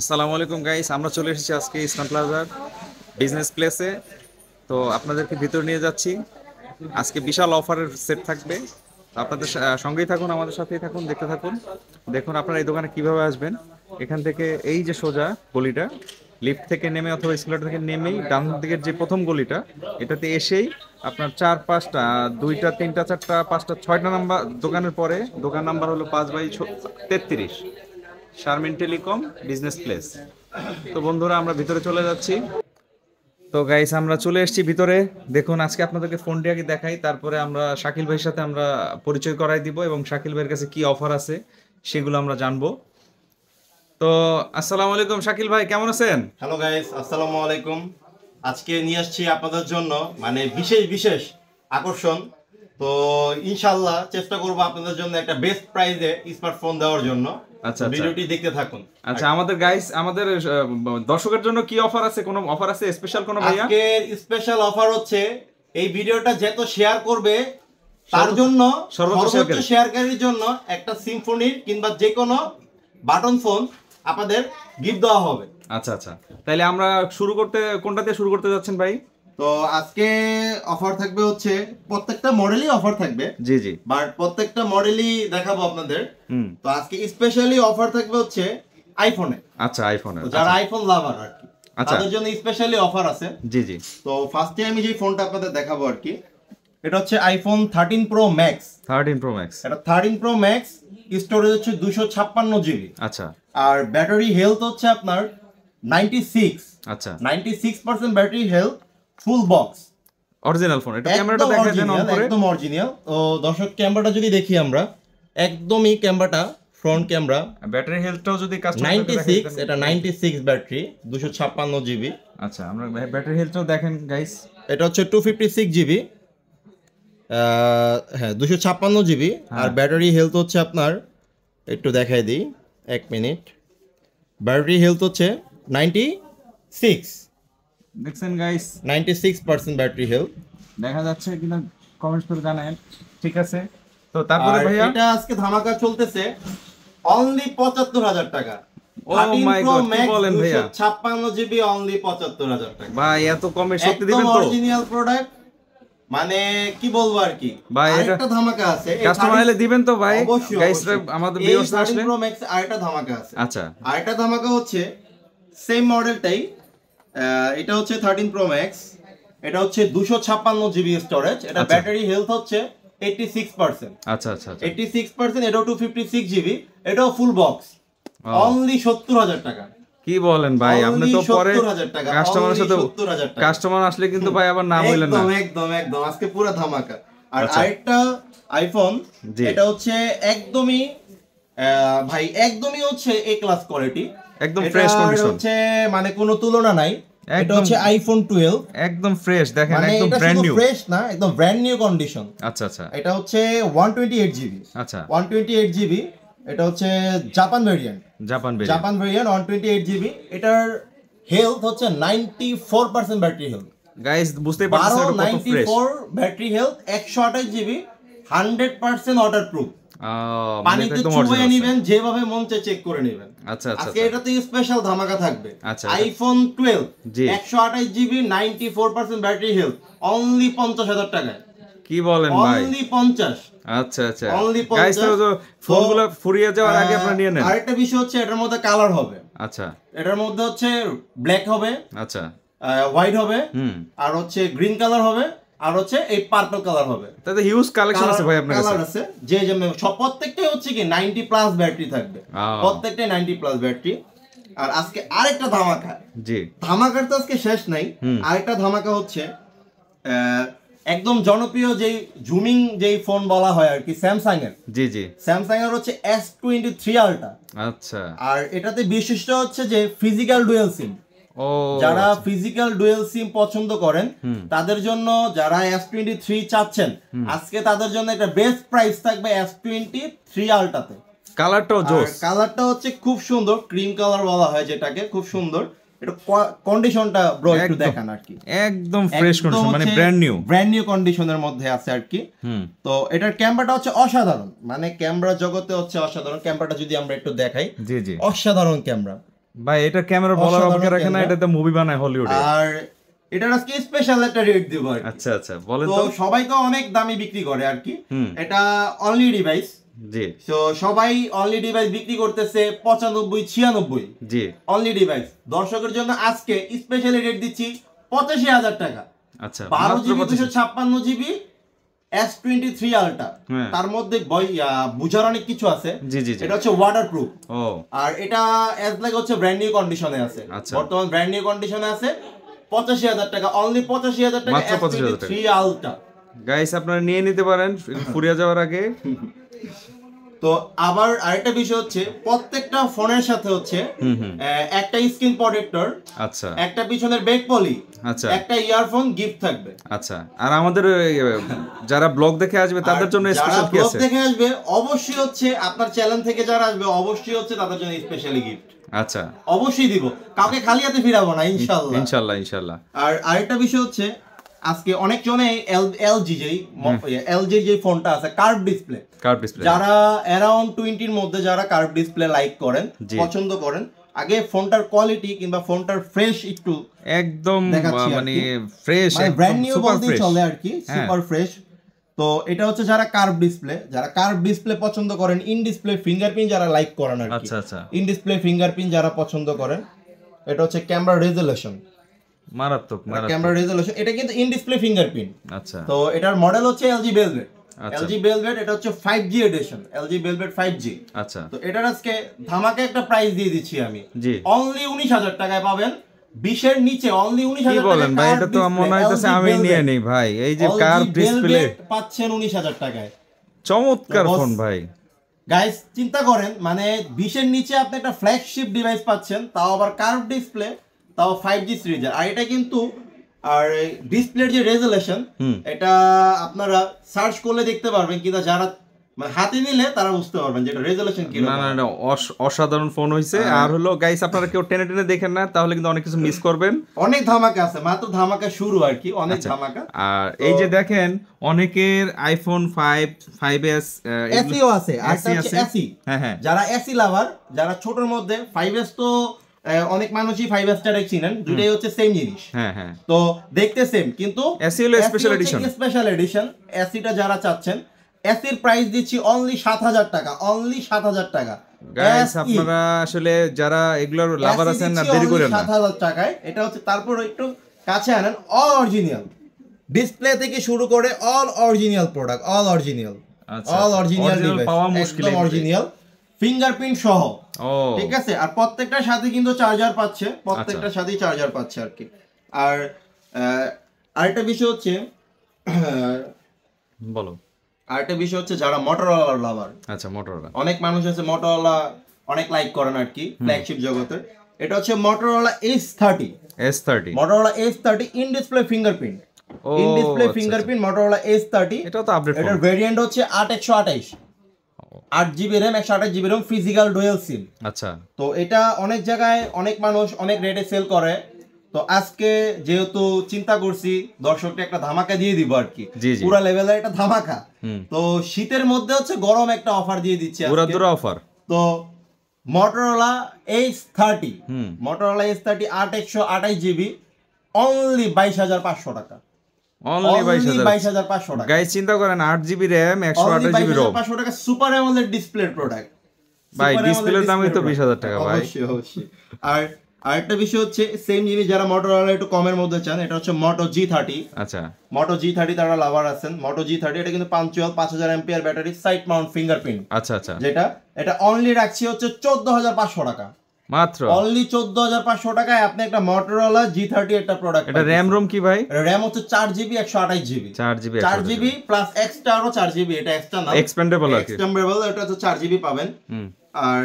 আসসালামু আলাইকুম গাইস, আমরা চলে এসেছি আজকে ইস্টার্ন প্লাজার বিজনেস প্লেসে। তো আপনাদেরকে ভিতর নিয়ে যাচ্ছি। আজকে বিশাল অফারের সেট থাকবে। তো আপনাদের সঙ্গেই থাকুন, আমাদের সাথেই থাকুন, দেখতে থাকুন। দেখুন আপনারা এই দোকানে কিভাবে আসবেন। এখান থেকে এই যে সোজা গলিটা, লিফট থেকে নেমে অথবা এসকেলেটর থেকে নেমেই ডান দিকের যে প্রথম গলিটা, এটাতে এসেই আপনার চার পাঁচটা, দুইটা, তিনটা, চারটা, পাঁচটা, ছয়টা নাম্বার দোকানের পরে দোকান নাম্বার হলো 5/33, শারমিন টেলিকম বিজনেস প্লেস। তো বন্ধুরা, আমরা ভিতরে চলে যাচ্ছি। তো গাইস, আমরা চলে এসেছি ভিতরে। দেখুন, আজকে আপনাদেরকে ফোনটি আগে দেখাই, তারপরে আমরা শাকিল ভাইয়ের সাথে আমরা পরিচয় করাই দিব এবং শাকিল ভাইয়ের কাছে কি অফার আছে সেগুলো আমরা জানবো। তো আসসালামু আলাইকুম শাকিল ভাই, কেমন আছেন? হ্যালো গাইস, আসসালামু আলাইকুম। আজকে নিয়ে আসছি আপনাদের জন্য মানে বিশেষ বিশেষ আকর্ষণ। তো ইনশাআল্লাহ চেষ্টা করব আপনাদের জন্য একটা বেস্ট প্রাইসে স্মার্টফোন দেওয়ার জন্য। আচ্ছা, ভিডিওটি দেখতে থাকুন। আচ্ছা, আমাদের গাইস, আমাদের দর্শকের জন্য কি অফার আছে? কোনো অফার আছে স্পেশাল কোনো ভাইয়া? আজকে স্পেশাল অফার হচ্ছে, এই ভিডিওটা যত শেয়ার করবে তার জন্য, সর্বোচ্চ শেয়ারকারীর জন্য একটা সিম্ফনির কিংবা যে কোনো বাটন ফোন আপনাদের গিফট দেওয়া হবে। আচ্ছা আচ্ছা, তাইলে আমরা কোনটা দিয়ে শুরু করতে যাচ্ছেন ভাই? তো আজকে অফার থাকবে হচ্ছে, প্রত্যেকটা মডেলই অফার থাকবে। জি জি, বাট প্রত্যেকটা মডেলই দেখাবো আপনাদের। তো আজকে স্পেশালি অফার থাকবে হচ্ছে আইফোনে। আচ্ছা, আইফোনে যারা আইফোন লাভার আর কি, তাদের জন্য স্পেশালি অফার আছে। জি জি। তো ফার্স্টে আমি যে ফোনটা আপনাদের দেখাবো আর কি, এটা হচ্ছে iPhone 13 pro max. 13 pro max, এটা 13 প্রো ম্যাক্স, স্টোরেজ হচ্ছে 256 জিবি। আচ্ছা। আর ব্যাটারি হেলথ হচ্ছে আপনার 96। আচ্ছা, 96% battery health, full box, original phone. এটা ক্যামেরাটা দেখা যায় না উপরে, একদম অরিজিনাল। তো দর্শক, ক্যামেরাটা যদি দেখি আমরা, একদমই ক্যামেরাটা ফ্রন্ট ক্যামেরা। ব্যাটারি হেলথটাও যদি কাস্টমার 96, এটা 96 ব্যাটারি, 256 জিবি। আচ্ছা, আমরা ব্যাটারি হেলথটাও দেখেন গাইস। এটা হচ্ছে 256 জিবি, হ্যাঁ 256 জিবি। আর ব্যাটারি হেলথ হচ্ছে আপনার, একটু দেখাই দিই, এক মিনিট। ব্যাটারি হেলথ হচ্ছে 96, দেখছেন গাইস, 96% ব্যাটারি হেলথ দেখা যাচ্ছে কিনা কমেন্টস করে জানান। ঠিক আছে, তো তারপরে ভাইয়া এটা আজকে ধামাকা চলতেছে অনলি ৭৫,০০০ টাকা। ও মাই গড, কি বলেন ভাইয়া? 256 জিবি অনলি ৭৫,০০০ টাকা। ভাই এত কমে সত্যি দিবেন তো? অরিজিনাল প্রোডাক্ট, মানে কি বলবো আর কি ভাই। একটা ধামাকা আছে, কাস্টমার এলে দিবেন তো ভাই? গাইস, আমাদের ভিউয়ার্স এই আসলে 13 প্রো ম্যাক্স আরেকটা ধামাকা আছে। আচ্ছা, আরেকটা ধামাকা হচ্ছে সেম মডেলটাই। এটা হচ্ছে 13 প্রো ম্যাক্স, এটা হচ্ছে 256 জিবি স্টোরেজ। এটা ব্যাটারি হেলথ হচ্ছে 86%। আচ্ছা আচ্ছা, 86%। এটাও 256 জিবি, এটাও ফুল বক্স, অনলি ৭০,০০০ টাকা। কি বলেন ভাই? আপনি তো পরে কাস্টমারের সাথে, ৭০,০০০ টাকা কাস্টমার আসলে কিন্তু ভাই আবার না বললেন না। একদম একদম একদম, আজকে পুরো ধামাকা। আর আরেকটা আইফোন, এটা হচ্ছে একদমই ভাই, একদমই হচ্ছে এ ক্লাস কোয়ালিটি, একদম ফ্রেশ কন্ডিশন, হচ্ছে মানে কোনো তুলনা নাই। এটা হচ্ছে আইফোন 12, একদম ফ্রেশ, দেখেন একদম এটা ব্র্যান্ড শুধু নিউ। ফ্রেশ না, একদম ব্র্যান্ড নিউ কন্ডিশন। আচ্ছা আচ্ছা, এটা হচ্ছে 128 জিবি। আচ্ছা, 128 জিবি, এটা হচ্ছে Japan variant. Japan variant 128 GB. এটার হেলথ হচ্ছে 94% ব্যাটারি হেলথ। গাইস, বুঝতেই পারছেন এটা কত fresh. 94 battery health, 128 GB, 100% waterproof. পানিতে চুবিয়ে নেবেন, যেভাবে মন চায় চেক করে নেবেন। আচ্ছা আচ্ছা, আজকে এটাতে স্পেশাল ধামাকা থাকবে। আচ্ছা, iPhone 12 128 GB, 94% battery health, only ৫০,০০০ টাকায়। কি বলেন ভাই? অনলি ৫০। আচ্ছা আচ্ছা, অনলি গাইস, ৫০। তো ফোনগুলো ফুরিয়ে যাওয়ার আগে আপনারা নিয়ে নেন। আরেকটা বিষয় হচ্ছে, এটার মধ্যে কালার হবে। আচ্ছা, এটার মধ্যে হচ্ছে ব্ল্যাক হবে, আচ্ছা, হোয়াইট হবে, আর হচ্ছে গ্রিন কালার হবে, আর হচ্ছে এই পার্পল কালার হবে। তাতে হিউজ কালেকশন আছে ভাই আপনার কাছে। কালার আছে, যে সব প্রত্যেকটাই হচ্ছে কি 90 প্লাস ব্যাটারি থাকবে, প্রত্যেকটাই 90 প্লাস ব্যাটারি। আর আজকে আরেকটা ধামাকা, জি, ধামাকার তো আজকে শেষ নাই। আরেকটা ধামাকা হচ্ছে একদম জনপ্রিয় যেই জুমিং যেই ফোন বলা হয় আর কি, স্যামসাং এর। জি জি, স্যামসাং এর হচ্ছে S23 আলট্রা। আচ্ছা, আর এটাতে বিশিষ্ট হচ্ছে যে ফিজিক্যাল ডুয়াল সিম। যারা ফিজিক্যাল ডুয়াল সিম পছন্দ করেন তাদের জন্য, যারা S23 চাচ্ছেন, আজকে তাদের জন্য একটা বেস্ট প্রাইস থাকবে S23 আলট্রাতে। কালারটাও জোস, কালারটা হচ্ছে খুব সুন্দর, ক্রিম কালার বলা হয় যেটাকে, খুব সুন্দর। এটা কন্ডিশনটা ব্রো একটু দেখান আর কি, একদম ফ্রেশ কন্ডিশন, মানে ব্র্যান্ড নিউ কন্ডিশনের মধ্যে আছে আর কি। তো এটার ক্যামেরাটা হচ্ছে অসাধারণ, মানে ক্যামেরা জগতে হচ্ছে অসাধারণ। ক্যামেরাটা যদি আমরা একটু দেখাই, জি জি, অসাধারণ ক্যামেরা। ভাই এটা ক্যামেরা বলার অপেক্ষা রাখে না, এটা তো মুভি বানায় হলিউডে। আর এটার আজকে স্পেশাল একটা রেট দেব আর আচ্ছা আচ্ছা বলেন তো। সবাই তো অনেক দামি বিক্রি করে আর কি, এটা অনলি ডিভাইস। জি, তো সবাই অনলি ডিভাইস বিক্রি করতেছে 95-96। জি, অনলি ডিভাইস। দর্শকের জন্য আজকে স্পেশালি রেট দিচ্ছি 85,000 টাকা। আচ্ছা, 12GB 256GB S23 আলট্রা। তার মধ্যে বুঝার অনেক কিছু আছে। জি জি, এটা হচ্ছে ওয়াটারপ্রুফ। ও, আর এটা এজ লাইক হচ্ছে ব্র্যান্ড নিউ কন্ডিশনে আছে, বর্তমান ব্র্যান্ড নিউ কন্ডিশনে আছে। 85,000 টাকা, অনলি 85,000 টাকা S23 আলট্রা। গাইস আপনারা নিয়ে নিতে পারেন ফুরিয়ে যাওয়ার আগে। তো আবার আরেকটা বিষয় হচ্ছে প্রত্যেকটা ফোনের সাথে হচ্ছে একটা স্ক্রিন প্রোটেক্টর, আচ্ছা, একটা পিছনের ব্যাক পলি, আচ্ছা, একটা ইয়ারফোন গিফট থাকবে। আচ্ছা, আর আমাদের যারা ব্লগ দেখে আসবে তাদের জন্য স্পেশাল কি আছে? ব্লগ দেখে আসবে অবশ্যই হচ্ছে আপনার চ্যানেল থেকে যারা আসবে অবশ্যই হচ্ছে তাদের জন্য স্পেশালি গিফট। আচ্ছা, অবশ্যই দিব, কাউকে খালি হাতে ফিরাবো না ইনশাআল্লাহ। ইনশাআল্লাহ ইনশাআল্লাহ। আর আরেকটা বিষয় হচ্ছে আজকে অনেক জনে এলজি যে ফোনটা আছে কার্ভ ডিসপ্লে, যারা অ্যারাউন্ড 20 এর মধ্যে যারা কার্ভ ডিসপ্লে লাইক করেন, পছন্দ করেন, আগে ফোনটার কোয়ালিটি কিংবা ফোনটার ফ্রেশ একটু একদম মানে ফ্রেশ, মানে ব্র্যান্ড নিউ বলতেই চলে আর কি, সুপার ফ্রেশ। তো এটা হচ্ছে যারা কার্ভ ডিসপ্লে পছন্দ করেন, ইন ডিসপ্লে ফিঙ্গারপ্রিন্ট যারা লাইক করেন আর কি, আচ্ছা আচ্ছা, ইন ডিসপ্লে ফিঙ্গারপ্রিন্ট যারা পছন্দ করেন, এটা হচ্ছে ক্যামেরা রেজোলিউশন, মারাত্মক ক্যামেরা রেজোলিউশন। এটা কিন্তু ইন ডিসপ্লে ফিঙ্গারপ্রিন্ট। আচ্ছা, তো এটার মডেল হচ্ছে LG Velvet। LG Velvet এটা হচ্ছে 5G addition, LG Velvet 5G। আচ্ছা, তো এটার আজকে ধামাকা একটা প্রাইস দিয়ে দিচ্ছি আমি, অনলি 19,000 টাকায় পাবেন। 20 এর নিচে অনলি 19,000 টাকা। কি বলেন ভাই, এটা তো মনে হইতাছে আমি নিয়ে নেই ভাই। এই যে কার্ভ ডিসপ্লে পাচ্ছেন 19,000 টাকায়, চমৎকার ফোন ভাই। গাইস চিন্তা করেন, মানে 20 এর নিচে আপনি একটা ফ্ল্যাগশিপ ডিভাইস পাচ্ছেন, তাও আবার কার্ভ ডিসপ্লে, তাও 5G সিরিজের। আর এটা কিন্তু আর ডিসপ্লের যে রেজোলিউশন, এটা আপনারা সার্চ করলে দেখতে পারবেন, কিন্তু যারা মানে হাতে নিলে তারা বুঝতে পারবেন যে এটা রেজোলিউশন কি। না না, অসাধারণ ফোন হইছে। আর হলো গাইস আপনারা কেউ টেনে টেনে দেখেন না, তাহলে কিন্তু অনেক কিছু মিস করবেন। অনেক ধামাকা আছে, মাত্র ধামাকা শুরু আর কি, অনেক ধামাকা। আর এই যে দেখেন অনেকের আইফোন 5s এসিও আছে, আর এসি, হ্যাঁ হ্যাঁ, যারা এসি লাভার, যারা ছোটর মধ্যে 5s, তো অনেক মানুষই 5s ডাইরেক্ট চিনেন, দুটোই হচ্ছে সেম জিনিস। হ্যাঁ হ্যাঁ, তো দেখতে সেম, কিন্তু এসি হলো স্পেশাল এডিশন। এসিটা যারা চাচ্ছেন, এসির প্রাইস দিচ্ছি অনলি 7,000 টাকা, অনলি 7,000 টাকা। গাইস আপনারা আসলে যারা এগুলোর লাভার আছেন না, দেরি করেন না, 7,000 টাকায় এটা হচ্ছে। তারপর একটু কাছে আনেন, অল অরিজিনাল ডিসপ্লে থেকে শুরু করে all original product, all original, all original device, পাওয়া মুশকিল, একদম ফিঙ্গারপ্রিন্ট সহ। ঠিক আছে, আর প্রত্যেকটার সাথে কিন্তু চার্জার পাচ্ছে, প্রত্যেকটার সাথেই চার্জার পাচ্ছে আর কি। আর আরেকটা বিষয় হচ্ছে, বলো, আরেকটা বিষয় হচ্ছে যারা মোটরোলা লাভার, আচ্ছা মোটরোলা, অনেক মানুষ আছে মোটরোলা অনেক লাইক করেন আর কি ফ্ল্যাগশিপ জগতের। এটা হচ্ছে Motorola S30, Motorola S30 in display fingerprint, in display fingerprint Motorola S30। এটা তো আপডেট, এটার ভেরিয়েন্ট হচ্ছে 8128, 8GB RAM 128GB RAM physical dual SIM. আচ্ছা, তো এটা অনেক জায়গায় অনেক মানুষ অনেক রেটে সেল করে। তো আজকে যেহেতু চিন্তা করছি দর্শককে একটা ধামাকা দিয়ে দিব আর কি, পুরো লেভেলের একটা ধামাকা। তো শীতের মধ্যে হচ্ছে গরম একটা অফার দিয়ে দিচ্ছি, পুরো অফার। তো Motorola S30, Motorola S30 8128GB only 22,500 টাকা, অনলি 22,500 টাকা। গাইস চিন্তা করেন, 8GB RAM 128GB ROM, 500 টাকা সুপার অ্যামোলেড ডিসপ্লের প্রোডাক্ট ভাই। ডিসপ্লের দামই তো 20,000 টাকা ভাই, অবশ্যই অবশ্যই। আর আরেকটা বিষয় হচ্ছে সেম জিনিস যারা মোটরোলা একটু কমের মধ্যে চান, এটা হচ্ছে Moto G30। আচ্ছা, Moto G30 তারা লাভার আছেন, Moto G30 এটা কিন্তু punctual 5000 MPR battery, side Mount fingerprint. আচ্ছা আচ্ছা, যেটা এটা অনলি রাখছি হচ্ছে 14,500 টাকা মাত্র, অনলি 14,500 টাকায় আপনি একটা মোটরোলা G30 একটা প্রোডাক্ট। এটা র‍্যাম রোম কি ভাই? র‍্যাম হচ্ছে 4GB 128GB, 4GB plus extra আরো 4GB, এটা এক্সট্রা না, এক্সপেন্ডেবল আর কি, এক্সপেন্ডেবল, এটা হচ্ছে 4GB পাবেন। আর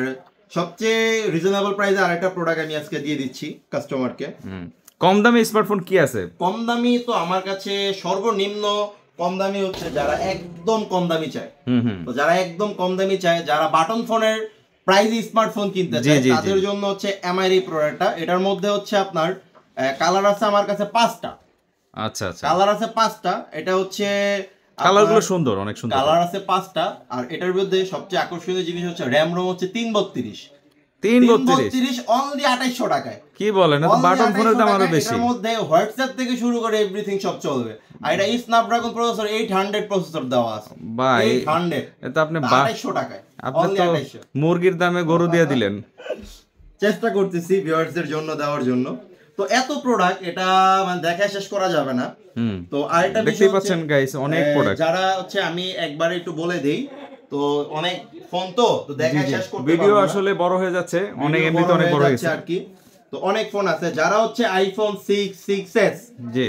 সবচেয়ে রিজনেবল প্রাইসে আরেকটা প্রোডাক্ট আমি আজকে দিয়ে দিচ্ছি কাস্টমারকে। কম দামি স্মার্টফোন কি আছে? কম দামি তো আমার কাছে সর্বনিম্ন কম দামি হচ্ছে যারা একদম কম দামি চায়, তো যারা একদম কম দামি চায়, যারা বাটন ফোনের প্রাইস স্মার্টফোন কিনতে চায়, তাদের জন্য হচ্ছে MI এই প্রোডাক্টটা। এটার মধ্যে হচ্ছে আপনার কালার আছে আমার কাছে 5টা। আচ্ছা আচ্ছা, কালার আছে 5টা। এটা হচ্ছে কালারগুলো সুন্দর, অনেক সুন্দর কালার আছে 5টা। আর এটার মধ্যে সবচেয়ে আকর্ষণীয় জিনিস হচ্ছে র‍্যাম রোম হচ্ছে 332, 332 অনলি 2800 টাকায়। কি বলেন, এত বাটন ফোনের দাম আরো বেশি। এর মধ্যে হোয়াটসঅ্যাপ থেকে শুরু করে এভরিথিং সব চলবে। আর এটা স্ন্যাপড্রাগন প্রসেসর 800 প্রসেসর দেওয়া আছে ভাই। 800 এটা আপনি 2800 টাকায়। আপনি তো মুরগির দামে গরু দিয়ে দিলেন। চেষ্টা করতেছি ভিউয়ার্সদের জন্য দেওয়ার জন্য। তো এত প্রোডাক্ট এটা মানে দেখায় শেষ করা যাবে না। তো আরেকটা বিষয় দেখতেই পাচ্ছেন গাইস, অনেক প্রোডাক্ট। যারা হচ্ছে আমি একবারে একটু বলে দেই, তো অনেক ফোন তো দেখায় শেষ করতে পারবো না, ভিডিও আসলে বড় হয়ে যাচ্ছে, অনেক এমনিতে অনেক বড় হয়ে গেছে আর কি। তো অনেক ফোন আছে যারা হচ্ছে আইফোন 6, 6s, জি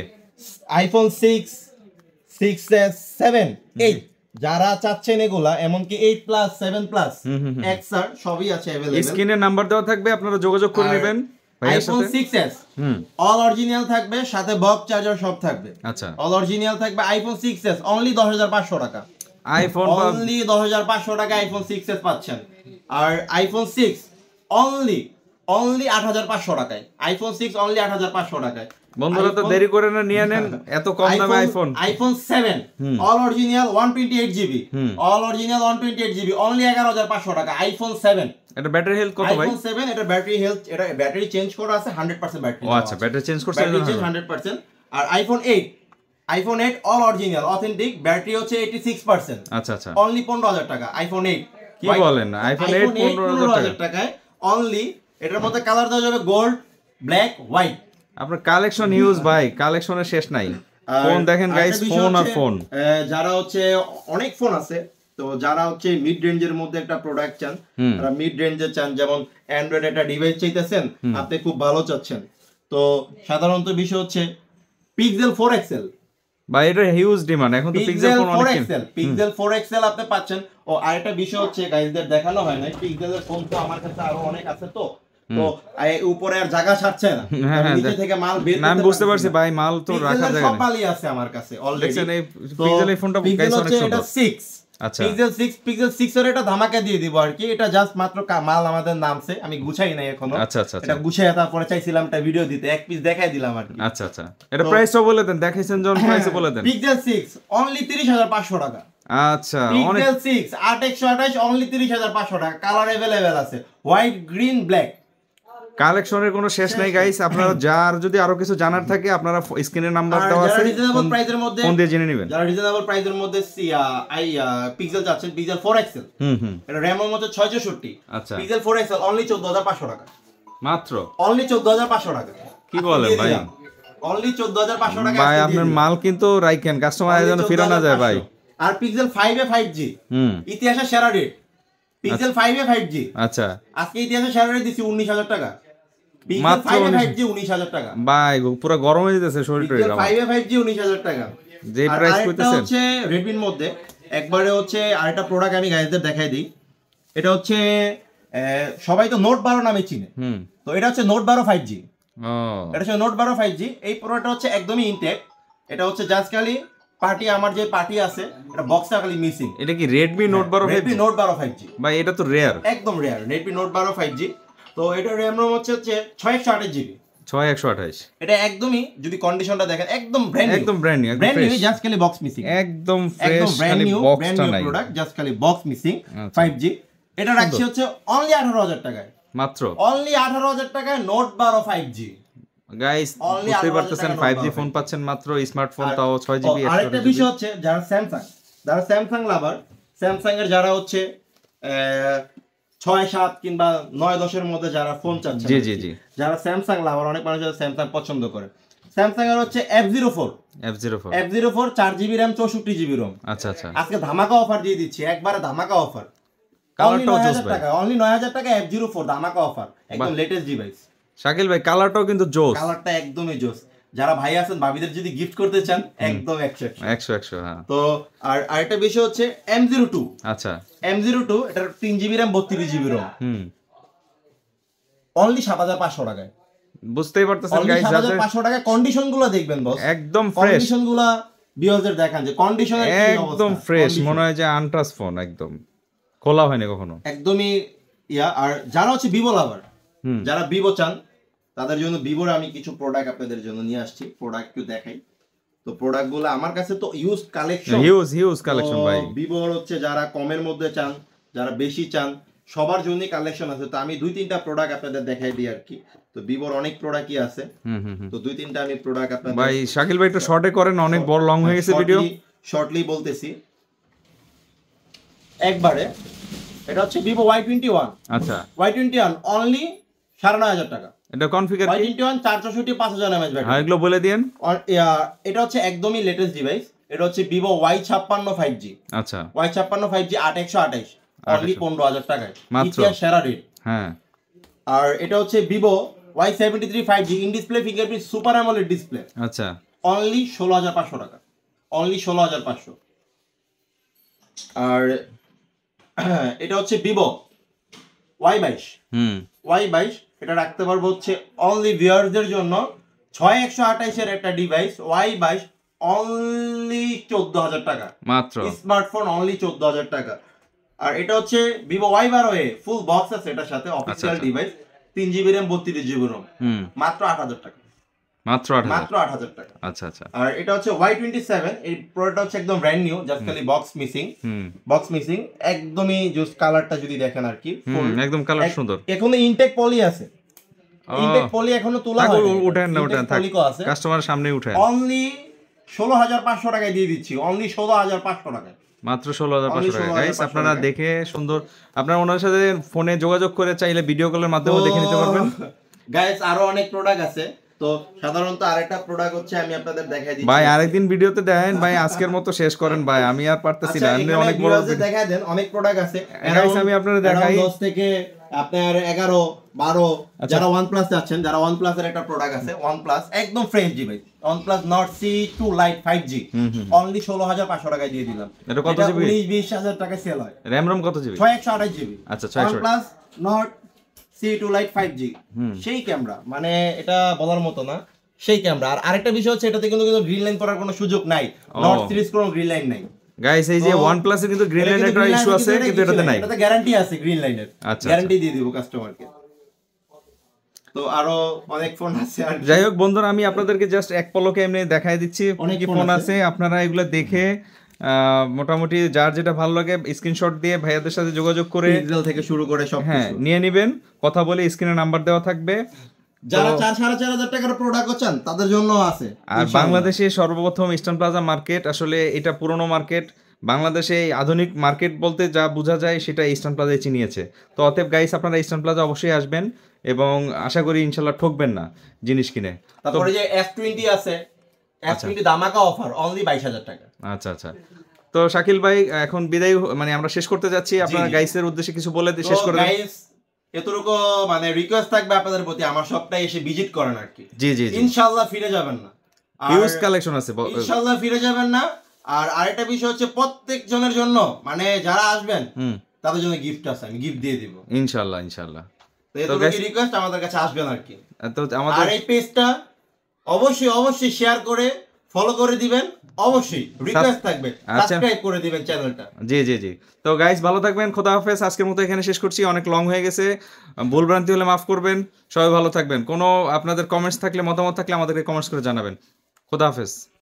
আইফোন 6, 6s, 7, 8 যারা চাচ্ছেন এগুলা, এমনকি 8 প্লাস 7 প্লাস XR সবই আছে अवेलेबल। স্ক্রিনে নাম্বার দেওয়া থাকবে, আপনারা যোগাযোগ করে নেবেন। আইফোন 6s অল অরিজিনাল থাকবে, সাথে বক্স চার্জার সব থাকবে। আচ্ছা, অল অরিজিনাল থাকবে। আইফোন 6s অনলি 10500 টাকা। আইফোন অনলি 10500 টাকা আইফোন 6s পাচ্ছেন। আর আইফোন 6 অনলি 8500 টাকায়। আইফোন 6 অনলি 8500 টাকায়। বন্ধুরা তো দেরি করে না, নিয়ে নেন, এত কম দামে iPhone. IPhone 7 all original 128GB, all original 128GB only 11500 টাকা। আইফোন 7 এটা ব্যাটারি হেলথ কত ভাই? আইফোন 7 এটা ব্যাটারি হেলথ, এটা ব্যাটারি চেঞ্জ করা আছে 100% ব্যাটারি। ও আচ্ছা, ব্যাটারি চেঞ্জ করছে ব্যাটারি চেঞ্জ 100%। আর iPhone 8, iPhone 8 all original authentic, battery হচ্ছে 86%। আচ্ছা আচ্ছা, অনলি 15000 টাকা আইফোন 8। কি বলেন, আইফোন 8 15000 টাকায় অনলি। এটার মধ্যে কালার দেওয়া যাবে গোল্ড, ব্ল্যাক, হোয়াইট। আপনার কালেকশন হিউজ ভাই, কালেকশনের শেষ নাই। ফোন দেখেন গাইস, ফোন আর ফোন। যারা হচ্ছে অনেক ফোন আছে, তো যারা হচ্ছে মিড রেঞ্জের মধ্যে একটা প্রোডাক্ট চান, তারা মিড রেঞ্জে চান, যেমন অ্যান্ড্রয়েড একটা ডিভাইস চাইতেছেন, আপনি খুব ভালো চাচ্ছেন, তো সাধারণত বিষয় হচ্ছে পিক্সেল 4 XL ভাই, এটা হিউজ ডিমান্ড এখন তো। পিক্সেল 4 XL, পিক্সেল 4 XL আপনি পাচ্ছেন। ও আরেকটা বিষয় হচ্ছে গাইসদের দেখানো হয় না, পিক্সেলের ফোন তো আমার কাছে আরো অনেক আছে, তো উপরে আর জায়গা ছাড়ছে না, নিচে থেকে মাল বের করতে আমি বুঝতে পারছি ভাই, মাল তো রাখা জায়গা সব মালই আছে আমার কাছে অলরেডি। দেখছেন এই পিক্সেল এই ফোনটা গাইস অনেক সুন্দর। এটা 6, আচ্ছা পিক্সেল 6 এর এটা ধামাকা দিয়ে দিব আর কি। এটা জাস্ট মাত্র মাল আমাদের নামছে, আমি গুছাই নাই এখনো। আচ্ছা আচ্ছা, এটা গুছাইয়া তারপরে চাইছিলাম একটা ভিডিও দিতে, এক পিস দেখাই দিলাম আর কি। আচ্ছা আচ্ছা, এটা প্রাইসও বলে দেন, দেখাইছেন যখন প্রাইসও বলে দেন। পিক্সেল 6 অনলি 30500 টাকা। আচ্ছা, পিক্সেল 6 8128 অনলি 30500 টাকা। কালার अवेलेबल আছে হোয়াইট, গ্রিন, ব্ল্যাক। কালেকশনের কোনো শেষ নাই গাইস। আপনারা যার যদি আরো কিছু জানার থাকে, আপনারা স্ক্রিনে নাম্বার দেওয়া আছে, রিজনেবল প্রাইসের মধ্যে ফোন দিয়ে জেনে নেবেন। যারা রিজনেবল প্রাইসের মধ্যে পিক্সেল চাচ্ছেন, পিক্সেল 4 XL, এটা র‍্যামের মধ্যে 664। আচ্ছা, পিক্সেল 4 XL অনলি 14500 টাকা মাত্র। অনলি 14500 টাকা। কি বলেন ভাই, অনলি 14500 টাকা। ভাই আপনার মাল কিন্তু রাইকেন, কাস্টমার যেন ফিরে না যায় ভাই। আর পিক্সেল 5 এ 5G ইতিহাসের সেরা রেট। পিক্সেল 5 এ 5G, আচ্ছা আজকে ইতিহাসের সেরা রেট দিছি 19000 টাকা। পিক্সেল 5 এ 5G 19000 টাকা ভাই, পুরো গরম হয়ে যেতেছে শরীরটা। পিক্সেল 5 এ 5G 19000 টাকা যে প্রাইস কইতেছেন। হচ্ছে Redmi এর মধ্যে একবারে হচ্ছে আরেকটা প্রোডাক্ট আমি গাইসদের দেখাই দিই। এটা হচ্ছে সবাই তো নোট 12 নামে চিনে, তো এটা হচ্ছে নোট 12 5G। এটা হচ্ছে নোট 12 5G। এই প্রোডাক্টটা হচ্ছে একদমই ইনটেক। এটা হচ্ছে জাস্ট খালি পার্টি, আমার যে পার্টি আছে, এটা বক্সটা খালি মিসিং। এটা কি Redmi Note 12 5G? Redmi Note 12 5G ভাই, এটা তো রেয়ার, একদম রেয়ার। Redmi Note 12 5G। তো এটা RAM ROM হচ্ছে 6128GB। 6128। এটা একদমই যদি কন্ডিশনটা দেখেন একদম ব্র্যান্ড নিউ, একদম brand new, brand new, just খালি বক্স মিসিং, একদম ফ্রেশ, খালি বক্সটা নাই, প্রোডাক্ট জাস্ট খালি বক্স মিসিং। 5G এটা রাখছি হচ্ছে অনলি 18000 টাকায়, মাত্র অনলি 18000 টাকায় নোট 12 5G। গাইস বুঝতে পারতেছেন 5G ফোন পাচ্ছেন মাত্র, স্মার্টফোন তাও 6GB। আরেকটা বিষয় হচ্ছে যারা স্যামসাং লাভার, স্যামসাং এর যারা হচ্ছে 6, 7 কিংবা 9, 10 এর মধ্যে যারা ফোন চাচ্ছেন, জি জি জি, যারা স্যামসাং লাভার, অনেক মানুষ যারা স্যামসাং পছন্দ করে, স্যামসাং এর হচ্ছে F04 4GB RAM 64GB ROM। আচ্ছা আচ্ছা, আজকে ধামাকা অফার দিয়ে দিচ্ছি, একবারে ধামাকা অফার, অনলি 9000 টাকা, অনলি 9000 টাকা F04 ধামাকা অফার, একদম লেটেস্ট ডিভাইস। শাকিল ভাই, কালারটাও কিন্তু জোস, কালারটা একদমই জোস। যারা ভাই আছেন, ভাবিদের যদি গিফট করতে চান, একদম 100 হ্যাঁ। তো আর আরেকটা বিষয় হচ্ছে M02। আচ্ছা, M02 এটার 3GB RAM 32GB ROM, only 7500 টাকায়। বুঝতেই পারতেছেন গাইস, 7500 টাকা। কন্ডিশনগুলো দেখবেন বস, একদম ফ্রেশ কন্ডিশনগুলো। ভিউয়ারদের দেখান যে কন্ডিশনের কি অবস্থা, একদম ফ্রেশ, মনে হয় যে আনটাচ ফোন, একদম খোলা হয়নি কখনো, একদমই ইয়া। আর যারা হচ্ছে ভিভো লাভার, যারা ভিভো চান, তাদের জন্য ভিভোর আমি কিছু প্রোডাক্ট আপনাদের জন্য নিয়ে আসছি। প্রোডাক্ট একটু দেখাই। তো প্রোডাক্টগুলো আমার কাছে তো ইউজ কালেকশন, হিউজ কালেকশন ভাই। ভিভোর হচ্ছে যারা কমের মধ্যে চান, যারা বেশি চান, সবার জন্য কালেকশন আছে। তো আমি 2-3টা প্রোডাক্ট আপনাদের দেখাই দিই আর কি। তো ভিভোর অনেক প্রোডাক্টই আছে, তো 2-3টা আমি প্রোডাক্ট আপনাদের ভাই শাকিল ভাই একটু শর্টে করেন, অনেক বড় লং হয়ে গেছে ভিডিও। শর্টলি বলতেছি একবারে। এটা হচ্ছে ভিভো Y21। আচ্ছা, Y21 অনলি 9,500 টাকা। এটা কনফিগার কি? Y21 464 5000 mAh battery. হ্যাঁ, এগুলো বলে দেন। এটা হচ্ছে একদমই লেটেস্ট ডিভাইস। এটা হচ্ছে ভিভো Y56 5G। আচ্ছা, Y56 5G 8128 অনলি 15,000 টাকায়, মাত্র। ইতিহাস সেরা রেট। হ্যাঁ, আর এটা হচ্ছে Vivo Y73 5G in display fingerprint super AMOLED display, আচ্ছা, অনলি 16,500 টাকা, অনলি 16,500। আর এটা হচ্ছে ভিভো Y22। Y22 এটা রাখতে পারবো হচ্ছে অনলি ভিউয়ারদের জন্য 6128 এর একটা ডিভাইস Y22 অনলি 14,000 টাকা মাত্র। স্মার্টফোন অনলি 14,000 টাকা। আর এটা হচ্ছে ভিভো Y12 ফুল বক্স আছে, এটার সাথে official device 3GB RAM 32GB ROM, মাত্র 8,000 টাকা, মাত্র 8,000 টাকা। আচ্ছা আচ্ছা। আর এটা হচ্ছে Y27, এই প্রোডাক্টটা হচ্ছে একদম ব্র্যান্ড নিউ, জাস্ট খালি বক্স মিসিং, একদমই জাস্ট কালারটা যদি দেখেন আর কি একদম কালার সুন্দর। এখনো ইনটেক পলি আছে, ইনটেক পলি এখনো তোলা হয়নি, উঠেন না, উঠেন থাক, কাস্টমারের সামনে উঠেন। অনলি 16,500 টাকায় দিয়ে দিচ্ছি, অনলি 16,500 টাকায়, মাত্র 16,500 টাকা। গাইস আপনারা দেখে সুন্দর, আপনারা ওনার সাথে ফোনে যোগাযোগ করে চাইলে ভিডিও কলের মাধ্যমে দেখে নিতে পারবেন। গাইস আরো অনেক প্রোডাক্ট আছে, তো সাধারণত আরেকটা প্রোডাক্ট হচ্ছে আমি আপনাদের দেখাই দিচ্ছি। ভাই আরেকদিন ভিডিওতে দেখেন ভাই, আজকের মতো শেষ করেন ভাই, আমি আর পারতেছি না, আপনি অনেক বড় দেখাই দেন, অনেক প্রোডাক্ট আছে। গাইস আমি আপনাদের দেখাই 10 থেকে আপনার 11 12, যারা OnePlus যাচ্ছেন, যারা OnePlus এর একটা প্রোডাক্ট আছে, OnePlus একদম fresh device, OnePlus Nord C2 Lite 5G only 16,500 টাকায় দিয়ে দিলাম। এটা কত জিবি? 19-20,000 টাকায় সেল হয়। র‍্যাম রম কত জিবি? 6128 জিবি। আচ্ছা, 6128। OnePlus Nord C2 Lite 5G সেই ক্যামেরা, মানে এটা বলার মতো না, সেই ক্যামেরা। আর আরেকটা বিষয় হচ্ছে এটাতে কিন্তু গ্রিন লাইন করার কোনো সুযোগ নাই, নর্ড সিরিজ কোনো গ্রিন লাইন নাই। গাইস এই যে OnePlus এর কিন্তু গ্রিন লাইনের একটা ইস্যু আছে, কিন্তু এটাতে নাই, এটাতে গ্যারান্টি আছে গ্রিন লাইনের, গ্যারান্টি দিয়ে দিব কাস্টমারকে। তো আরো অনেক ফোন আছে। আর যাই হোক বন্ধুরা, আমি আপনাদেরকে জাস্ট এক পলকে এমনি দেখাই দিচ্ছি কি ফোন আছে, আপনারা এগুলো দেখে মোটামুটি যার যেটা ভালো লাগে স্ক্রিনশট দিয়ে ভাইয়াদের সাথে যোগাযোগ করে ডিজিটাল থেকে শুরু করে সব হ্যাঁ নিয়ে নেবেন। কথা বলে স্ক্রিনে নাম্বার দেওয়া থাকবে। যারা 4,500 টাকার প্রোডাক্ট চান তাদের জন্য আছে। আর বাংলাদেশে সর্বপ্রথম ইস্টার্ন প্লাজা মার্কেট, আসলে এটা পুরনো মার্কেট, বাংলাদেশে আধুনিক মার্কেট বলতে যা বোঝা যায় সেটা ইস্টার্ন প্লাজায় চিনিয়েছে। তো অতএব গাইস আপনারা ইস্টার্ন প্লাজা অবশ্যই আসবেন এবং আশা করি ইনশাল্লাহ ঠকবেন না জিনিস কিনে। তারপরে যে S20 আছে, S20 দামাকা অফার অনলি 22,000 টাকা। আচ্ছা আচ্ছা। তো শাকিল ভাই এখন বিদায়, মানে আমরা শেষ করতে যাচ্ছি, আপনারা গাইসের উদ্দেশ্যে কিছু বলে শেষ করে দেন। গাইস এতটুকু মানে রিকোয়েস্ট থাকবে আপনাদের প্রতি, আমার শপটায় এসে ভিজিট করেন আর কি। জি জি, ইনশাআল্লাহ ফিরে যাবেন না, হিউজ কালেকশন আছে, ইনশাআল্লাহ ফিরে যাবেন না। আর আরেকটা বিষয় হচ্ছে প্রত্যেক জনের জন্য, মানে যারা আসবেন তাদের জন্য গিফট আছে, আমি গিফট দিয়ে দিব ইনশাআল্লাহ ইনশাআল্লাহ। তো এতটুকু রিকোয়েস্ট, আমাদের কাছে আসবেন আর কি। তো আমাদের আর এই পেজটা অবশ্যই শেয়ার করে ফলো করে দিবেন, অবশ্যই রিকোয়েস্ট থাকবে সাবস্ক্রাইব করে দিবেন চ্যানেলটা। জি জি জি। তো গাইস ভালো থাকবেন, খোদা হাফেজ। আজকের মতো এখানে শেষ করছি, অনেক লং হয়ে গেছে, ভুল ভ্রান্তি হলে মাফ করবেন। সবাই ভালো থাকবেন। কোনো আপনাদের কমেন্টস থাকলে, মতামত থাকলে আমাদেরকে কমেন্টস করে জানাবেন। খোদা হাফেজ।